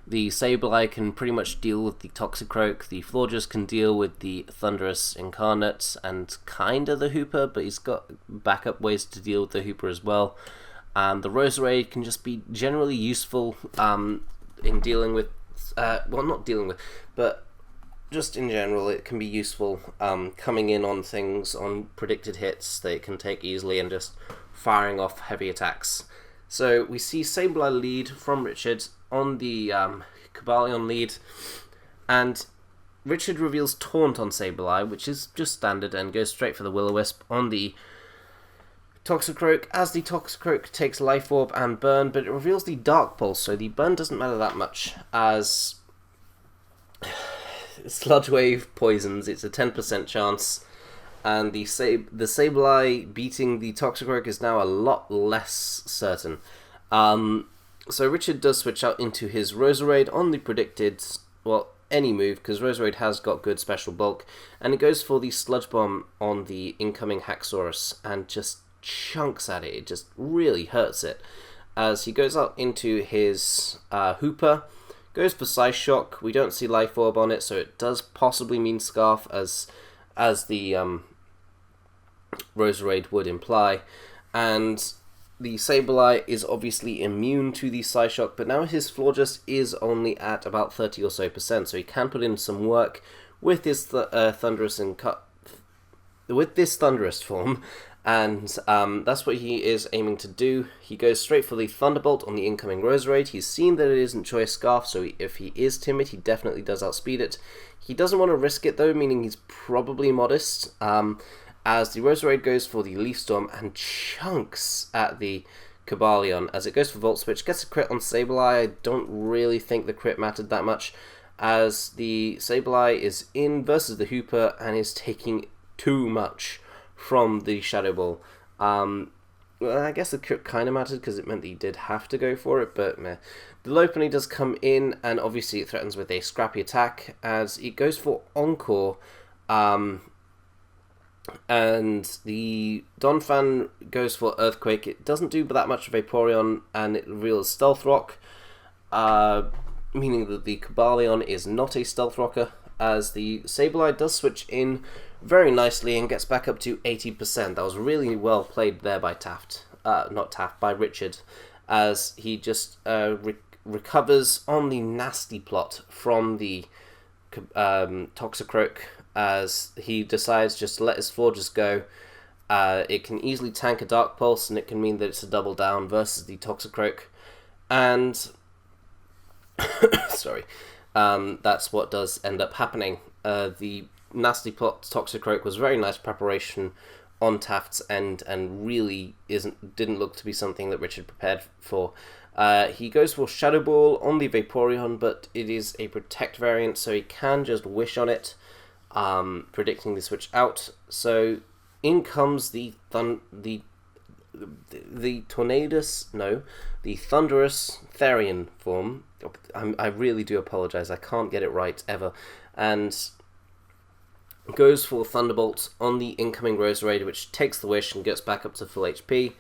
The Sableye can pretty much deal with the Toxicroak, the Florges can deal with the Thunderous Incarnate, and kinda the Hooper, but he's got backup ways to deal with the Hooper as well. The Roserade can just be generally useful in dealing with, well, not dealing with, but just in general, it can be useful coming in on things, on predicted hits that it can take easily and just firing off heavy attacks. So we see Sableye lead from Richard on the Cobalion lead, and Richard reveals Taunt on Sableye, which is just standard, and goes straight for the Will-O-Wisp on the Toxicroak, as the Toxicroak takes Life Orb and Burn, but it reveals the Dark Pulse, so the Burn doesn't matter that much, as Sludge Wave poisons. It's a 10% chance, and the Sableye beating the Toxicroak is now a lot less certain. So Richard does switch out into his Roserade on the predicted, well, any move, because Roserade has got good special bulk, and it goes for the Sludge Bomb on the incoming Haxorus, and just chunks at it. It just really hurts it. As he goes out into his Hooper, goes for Psyshock. We don't see Life Orb on it, so it does possibly mean Scarf, as the Roserade would imply, and the Sableye is obviously immune to the Psyshock, but now his Florges is only at about 30 or so percent, so he can put in some work with his Thunderous with this Thunderous form, and that's what he is aiming to do. He goes straight for the Thunderbolt on the incoming Roserade. He's seen that it isn't Choice Scarf, so if he is timid, he definitely does outspeed it. He doesn't want to risk it though, meaning he's probably modest. As the Roserade goes for the Leaf Storm and chunks at the Cobalion. As it goes for Volt Switch, gets a crit on Sableye. I don't really think the crit mattered that much, as the Sableye is in versus the Hooper and is taking too much from the Shadow Ball. Well, I guess the crit kind of mattered because it meant that he did have to go for it, but meh. The Lopunny does come in, and obviously it threatens with a scrappy attack as it goes for Encore. And the Donphan goes for Earthquake. It doesn't do that much of Vaporeon, and it reveals Stealth Rock, meaning that the Cobalion is not a Stealth Rocker, as the Sableye does switch in very nicely and gets back up to 80%. That was really well played there by by Richard, as he just recovers on the Nasty Plot from the Toxicroak, as he decides just to let his Florges go. It can easily tank a Dark Pulse, and it can mean that it's a double down versus the Toxicroak. And sorry, that's what does end up happening. The Nasty Plot Toxicroak was very nice preparation on Taft's end, and really didn't look to be something that Richard prepared for. He goes for Shadow Ball on the Vaporeon, but it is a Protect variant, so he can just Wish on it, predicting the switch out. So in comes the Thunderous Therian form. I really do apologize, I can't get it right ever. And goes for Thunderbolt on the incoming Roserade, which takes the Wish and gets back up to full HP.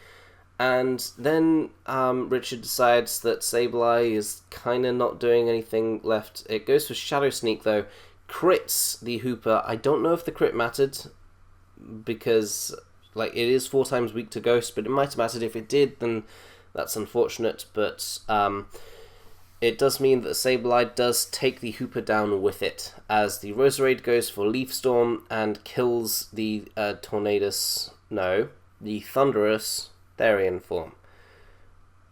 And then Richard decides that Sableye is kind of not doing anything left. It goes for Shadow Sneak though, crits the Hooper. I don't know if the crit mattered, because it is 4 times weak to Ghost, but it might have mattered. If it did, then that's unfortunate, but it does mean that Sableye does take the Hooper down with it, as the Roserade goes for Leaf Storm and kills the the Thunderous Therian form.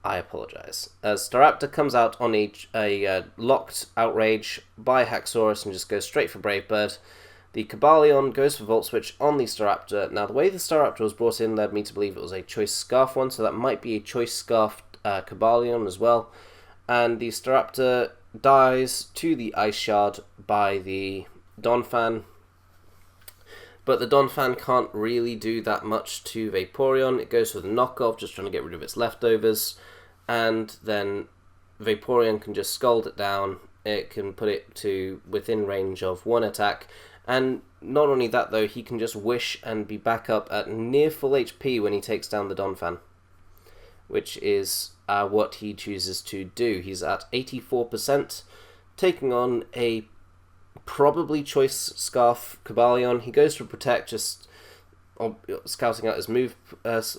I apologize. As Staraptor comes out on a locked Outrage by Haxorus and just goes straight for Brave Bird. The Cobalion goes for Volt Switch on the Staraptor. Now, the way the Staraptor was brought in led me to believe it was a Choice Scarf one, so that might be a Choice Scarf Cobalion as well. And the Staraptor dies to the Ice Shard by the Donphan. But the Donphan can't really do that much to Vaporeon. It goes for the knockoff, just trying to get rid of its leftovers. And then Vaporeon can just Scald it down. It can put it to within range of 1 attack. And not only that though, he can just Wish and be back up at near full HP when he takes down the Donphan, which is what he chooses to do. He's at 84%, taking on a probably choice Scarf Cobalion. He goes for Protect, just scouting out his move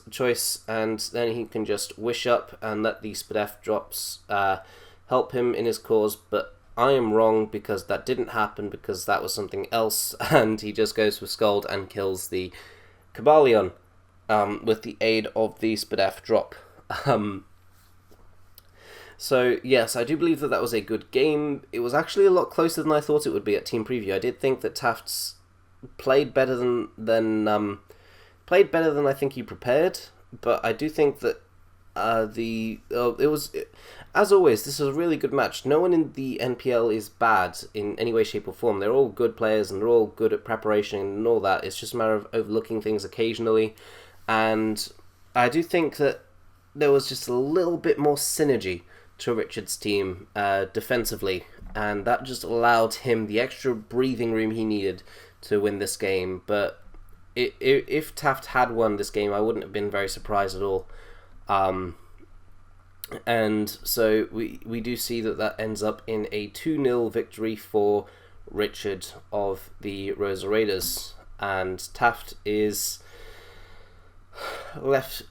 choice, and then he can just Wish Up and let the Spadef drops help him in his cause, but I am wrong because that didn't happen, because that was something else, and he just goes for Scald and kills the Cobalion with the aid of the Spadef drop. So, yes, I do believe that was a good game. It was actually a lot closer than I thought it would be at Team Preview. I did think that Tafts played better than I think he prepared, but I do think that it was, as always, this is a really good match. No one in the NPL is bad in any way, shape or form. They're all good players and they're all good at preparation and all that. It's just a matter of overlooking things occasionally, and I do think that there was just a little bit more synergy to Richard's team defensively, and that just allowed him the extra breathing room he needed to win this game. But if Taft had won this game, I wouldn't have been very surprised at all. And so we do see that ends up in a 2-0 victory for Richard of the Rosa Raiders, and Taft is left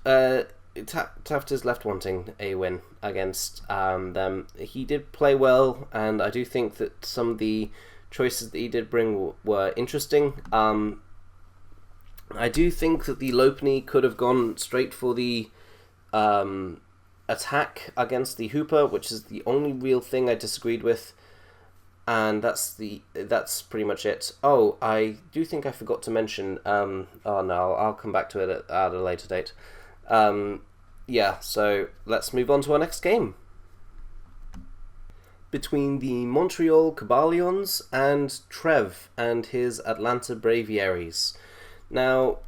wanting a win against them. He did play well, and I do think that some of the choices that he did bring were interesting. I do think that the Lopunny could have gone straight for the attack against the Hooper, which is the only real thing I disagreed with, and that's pretty much it. Oh, I do think I forgot to mention. Oh no, I'll come back to it at a later date. Yeah, so let's move on to our next game. Between the Montreal Cobalions and Trev and his Atlanta Braviaries. Now,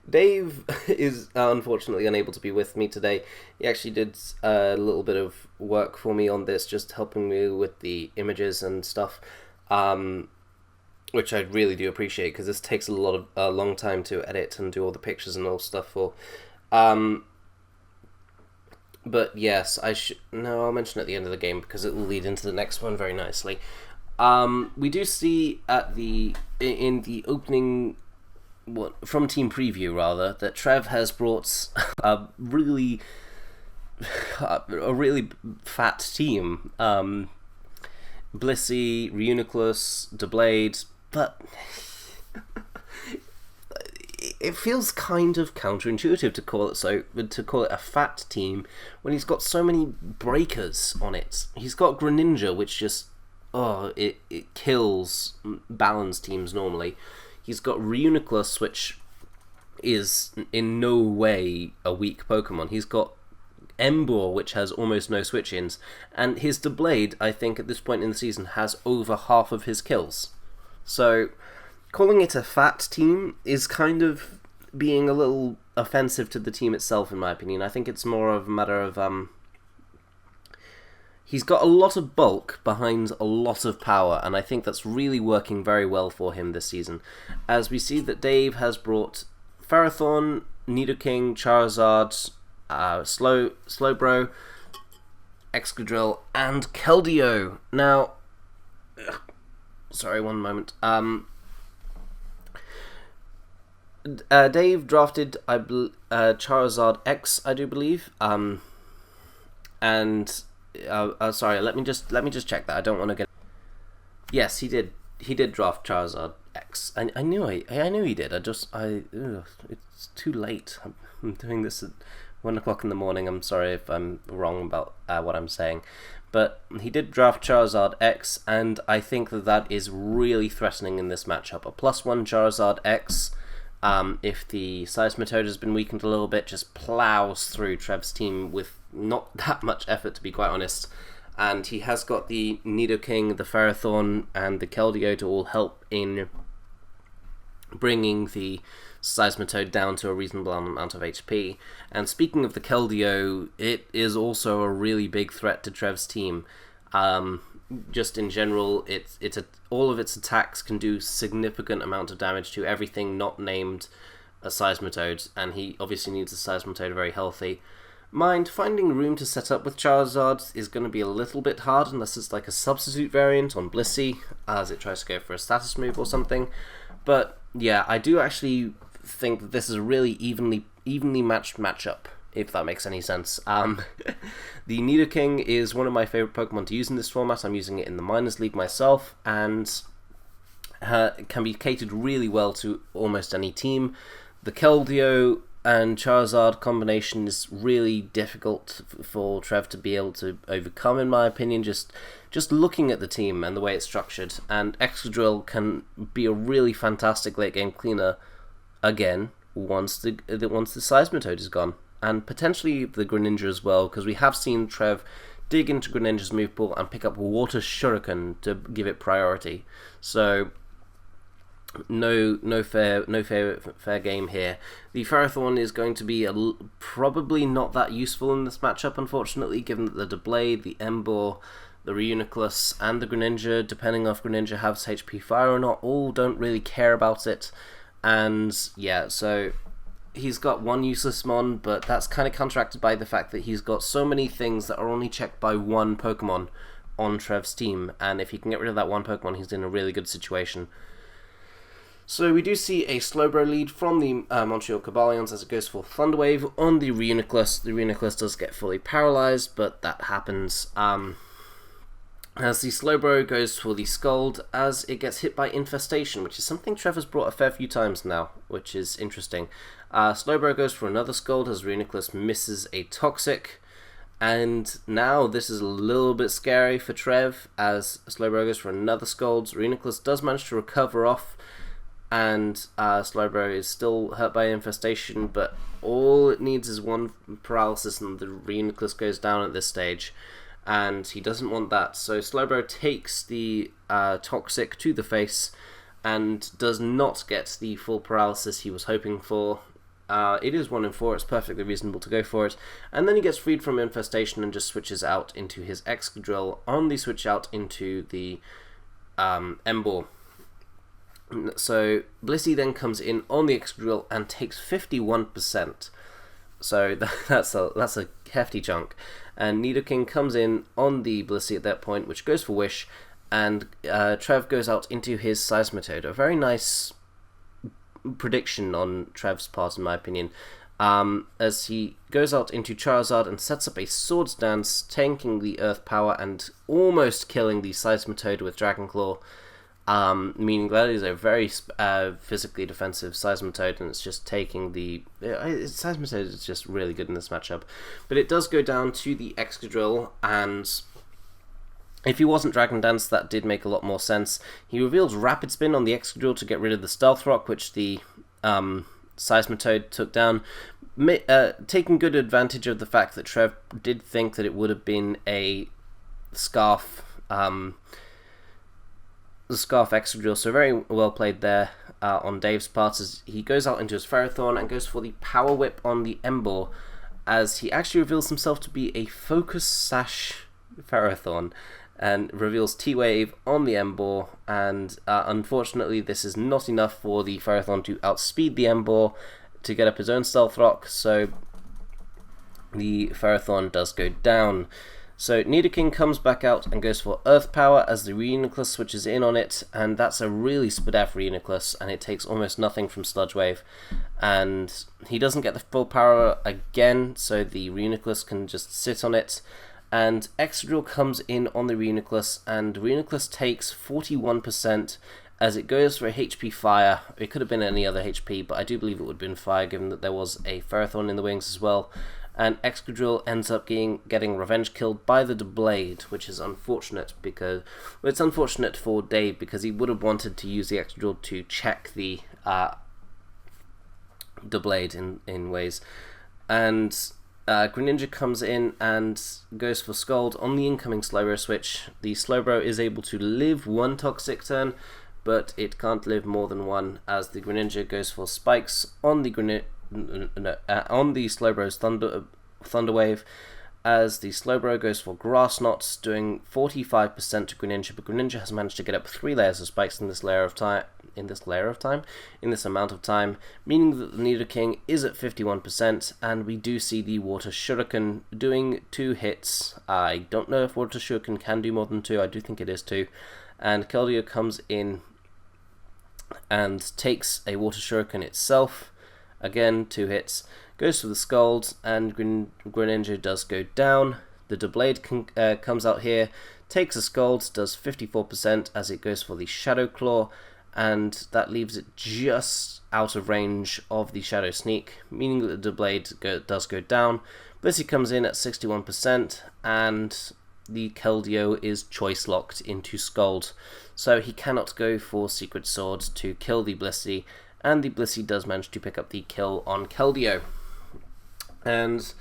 Dave is unfortunately unable to be with me today. He actually did a little bit of work for me on this, just helping me with the images and stuff, which I really do appreciate, because this takes a long time to edit and do all the pictures and all stuff for. But yes, I'll mention at the end of the game, because it will lead into the next one very nicely. We do see in the opening, from Team Preview rather, that Trev has brought a really fat team. Blissey, Reuniclus, Deblade, but it feels kind of counterintuitive to call it a fat team when he's got so many breakers on it. He's got Greninja, which just it kills balanced teams normally. He's got Reuniclus, which is in no way a weak Pokemon. He's got Emboar, which has almost no switch-ins, and his Deblade, I think, at this point in the season, has over half of his kills. So, calling it a fat team is kind of being a little offensive to the team itself, in my opinion. I think it's more of a matter of, he's got a lot of bulk behind a lot of power, and I think that's really working very well for him this season. As we see that Dave has brought Ferrothorn, Nidoking, Charizard, Slowbro, Excadrill, and Keldeo. Now, sorry, one moment. Dave drafted Charizard X, I do believe. Sorry, let me just check that. I don't want to get. Yes, he did. He did draft Charizard X. I knew he did. It's too late. I'm doing this at 1 o'clock in the morning. I'm sorry if I'm wrong about what I'm saying, but he did draft Charizard X, and I think that is really threatening in this matchup. A +1 Charizard X, if the Seismitoad has been weakened a little bit, just plows through Trev's team with not that much effort, to be quite honest. And he has got the Nidoking, the Ferrothorn, and the Keldeo to all help in bringing the Seismitoad down to a reasonable amount of HP. And speaking of the Keldeo, it is also a really big threat to Trev's team. Just in general, all of its attacks can do significant amount of damage to everything not named a Seismitoad, and he obviously needs a Seismitoad very healthy. Mind, finding room to set up with Charizard is going to be a little bit hard unless it's like a substitute variant on Blissey as it tries to go for a status move or something. But yeah, I do actually think that this is a really evenly matched matchup, if that makes any sense. The Nidoking is one of my favourite Pokemon to use in this format. I'm using it in the Minors League myself, and it can be catered really well to almost any team. The Keldeo and Charizard combination is really difficult for Trev to be able to overcome, in my opinion, just looking at the team and the way it's structured. And Excadrill can be a really fantastic late game cleaner again once the Seismitoad is gone, and potentially the Greninja as well, because we have seen Trev dig into Greninja's move pool and pick up Water Shuriken to give it priority. So no fair game here. The Ferrothorn is going to be probably not that useful in this matchup, unfortunately, given that the Doublade, the Emboar, the Reuniclus, and the Greninja, depending on if Greninja has HP Fire or not, all don't really care about it. And yeah, so he's got one useless Mon, but that's kind of counteracted by the fact that he's got so many things that are only checked by one Pokemon on Trev's team, and if he can get rid of that one Pokemon, he's in a really good situation. So we do see a Slowbro lead from the Montreal Cobalions as it goes for Thunder Wave on the Reuniclus. The Reuniclus does get fully paralyzed, but that happens. As the Slowbro goes for the Scald, as it gets hit by Infestation, which is something Trevor's brought a fair few times now, which is interesting. Slowbro goes for another Scald as Reuniclus misses a Toxic. And now this is a little bit scary for Trev as Slowbro goes for another Scald. Reuniclus does manage to recover off, and Slowbro is still hurt by Infestation, but all it needs is one paralysis and the Reuniclus goes down at this stage, and he doesn't want that. So Slowbro takes the Toxic to the face and does not get the full paralysis he was hoping for. It is 1 in 4, it's perfectly reasonable to go for it, and then he gets freed from Infestation and just switches out into his Excadrill on the switch out into the Emboar. So Blissey then comes in on the Excadrill and takes 51%. So that's a hefty chunk. And Nidoking comes in on the Blissey at that point, which goes for Wish, and Trev goes out into his Seismitoad. A very nice prediction on Trev's part, in my opinion, as he goes out into Charizard and sets up a Swords Dance, tanking the Earth Power and almost killing the Seismitoad with Dragon Claw. Meaning that is a very physically defensive Seismitoad, and it's just taking the... Seismitoad is just really good in this matchup. But it does go down to the Excadrill, and if he wasn't Dragon Dance, that did make a lot more sense. He reveals Rapid Spin on the Excadrill to get rid of the Stealth Rock, which the Seismitoad took down, taking good advantage of the fact that Trev did think that it would have been a Scarf... the Scarf Excadrill, so very well played there on Dave's part as he goes out into his Ferrothorn and goes for the Power Whip on the Emboar, as he actually reveals himself to be a Focus Sash Ferrothorn and reveals T-Wave on the Emboar, and unfortunately this is not enough for the Ferrothorn to outspeed the Emboar to get up his own Stealth Rock, so the Ferrothorn does go down. So Nidoking comes back out and goes for Earth Power as the Reuniclus switches in on it, and that's a really Spadaf Reuniclus, and it takes almost nothing from Sludge Wave. And he doesn't get the full power again, so the Reuniclus can just sit on it. And Excadrill comes in on the Reuniclus, and Reuniclus takes 41% as it goes for a HP Fire. It could have been any other HP, but I do believe it would have been Fire, given that there was a Ferrothorn in the wings as well. And Excadrill ends up getting revenge killed by the Doublade, which is unfortunate because... Well, it's unfortunate for Dave because he would have wanted to use the Excadrill to check the Doublade in ways. And Greninja comes in and goes for Scald on the incoming Slowbro switch. The Slowbro is able to live one Toxic turn, but it can't live more than one, as the Greninja goes for Spikes on the on the Slowbro's Thunder Wave, as the Slowbro goes for Grass Knots, doing 45% to Greninja, but Greninja has managed to get up 3 layers of spikes in this layer of time, in this layer of time, in this amount of time, meaning that the Nidoking is at 51%, and we do see the Water Shuriken doing 2 hits. I don't know if Water Shuriken can do more than 2, I do think it is 2, and Keldeo comes in and takes a Water Shuriken itself, again 2 hits, goes for the Scald, and Greninja does go down. The Doublade comes out here, takes a Scald, does 54% as it goes for the Shadow Claw, and that leaves it just out of range of the Shadow Sneak, meaning that the Doublade does go down. Blissey comes in at 61%, and the Keldeo is choice locked into Scald, so he cannot go for Secret Sword to kill the Blissey, and the Blissey does manage to pick up the kill on Keldeo. And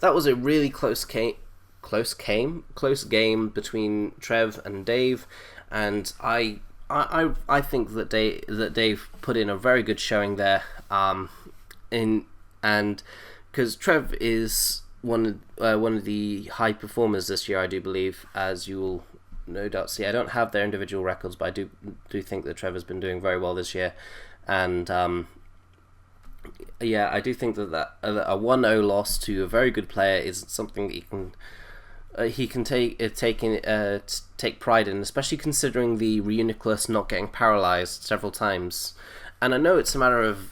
that was a really close game between Trev and Dave, and I think that Dave put in a very good showing there. And because Trev is one of the high performers this year, I do believe, as you will no doubt see. I don't have their individual records, but I do think that Trev has been doing very well this year, and yeah, I do think that a 1-0 loss to a very good player is something that he can take pride in, especially considering the Reuniclus not getting paralyzed several times. And I know it's a matter of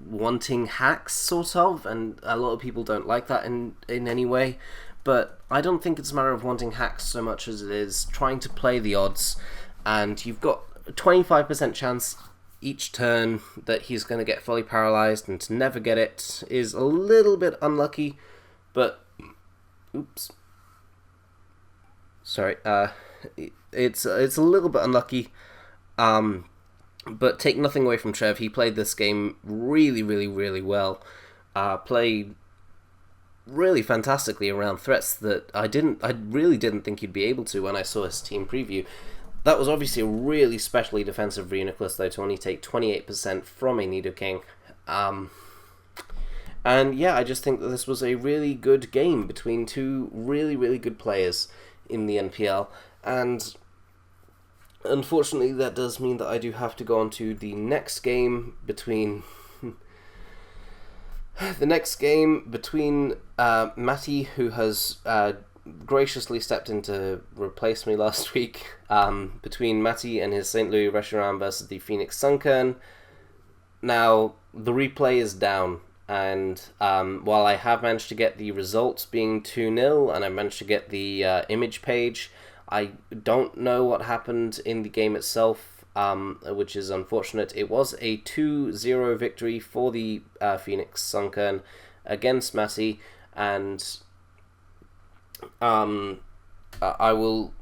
wanting hacks, sort of, and a lot of people don't like that in any way, but I don't think it's a matter of wanting hacks so much as it is trying to play the odds, and you've got a 25% chance each turn that he's going to get fully paralyzed, and to never get it is a little bit unlucky, but oops. Sorry, it's a little bit unlucky, but take nothing away from Trev. He played this game really well. Played really fantastically around threats that I really didn't think he'd be able to when I saw his team preview. That was obviously a really specially defensive Reuniclus, though, to only take 28% from a Nidoking. And yeah, I just think that this was a really good game between two really good players in the NPL, and unfortunately that does mean that I do have to go on to the next game between Matty, who has graciously stepped in to replace me last week, between Matty and his St. Louis Reshiram versus the Phoenix Sunkern. Now, the replay is down, and while I have managed to get the results being 2-0, and I managed to get the image page, I don't know what happened in the game itself, which is unfortunate. It was a 2-0 victory for the Phoenix Sunkern against Matty, and I will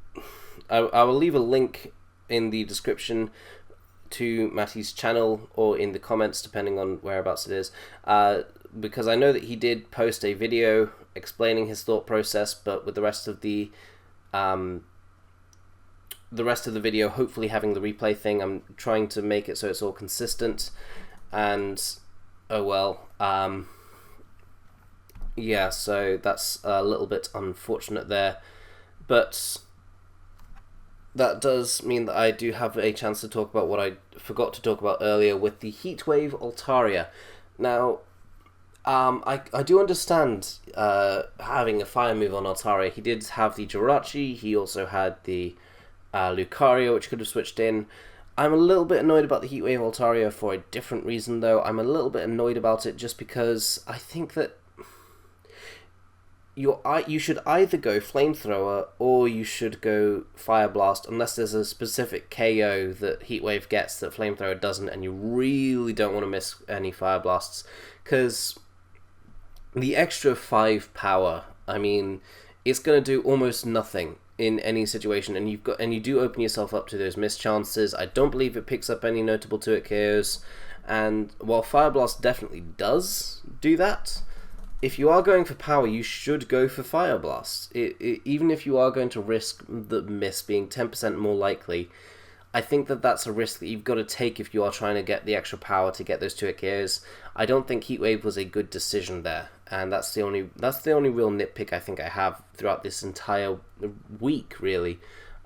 leave a link in the description to Matty's channel, or in the comments, depending on whereabouts it is, because I know that he did post a video explaining his thought process, but with the rest of the video hopefully having the replay thing, I'm trying to make it so it's all consistent, and oh well, yeah, so that's a little bit unfortunate there, but that does mean that I do have a chance to talk about what I forgot to talk about earlier with the Heatwave Altaria. Now, I do understand having a fire move on Altaria. He did have the Jirachi, he also had the Lucario, which could have switched in. I'm a little bit annoyed about the Heatwave Altaria for a different reason, though. I'm a little bit annoyed about it just because I think that you should either go Flamethrower or you should go Fire Blast, unless there's a specific KO that Heatwave gets that Flamethrower doesn't, and you really don't want to miss any Fire Blasts, because the extra 5 power, I mean, it's going to do almost nothing in any situation, and you do open yourself up to those missed chances. I don't believe it picks up any notable 2-hit KOs, and while Fire Blast definitely does do that, if you are going for power, you should go for Fire Blast. Even if you are going to risk the miss being 10% more likely, I think that that's a risk that you've got to take if you are trying to get the extra power to get those 2-hit KOs. I don't think Heatwave was a good decision there, and that's the only real nitpick I think I have throughout this entire week, really.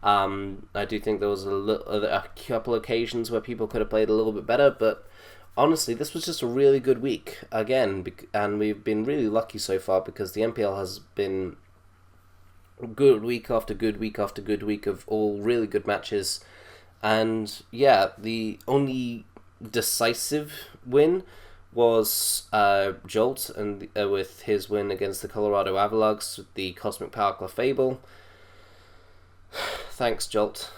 I do think there was a couple occasions where people could have played a little bit better, but honestly, this was just a really good week again, and we've been really lucky so far because the NPL has been good week after good week after good week of all really good matches. And yeah, the only decisive win was Jolt, and with his win against the Colorado Avalogs with the Cosmic Power Clefable. Thanks, Jolt.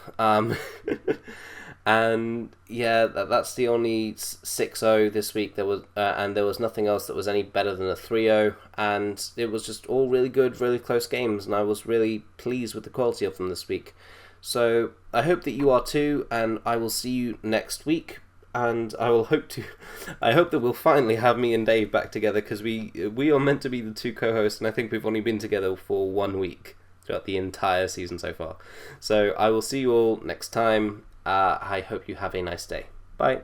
And yeah, that's the only 6-0 this week. There was nothing else that was any better than a 3-0, and it was just all really good, really close games, and I was really pleased with the quality of them this week. So I hope that you are too, and I will see you next week. And I hope that we'll finally have me and Dave back together, because we are meant to be the two co-hosts, and I think we've only been together for 1 week throughout the entire season so far. So I will see you all next time. I hope you have a nice day. Bye.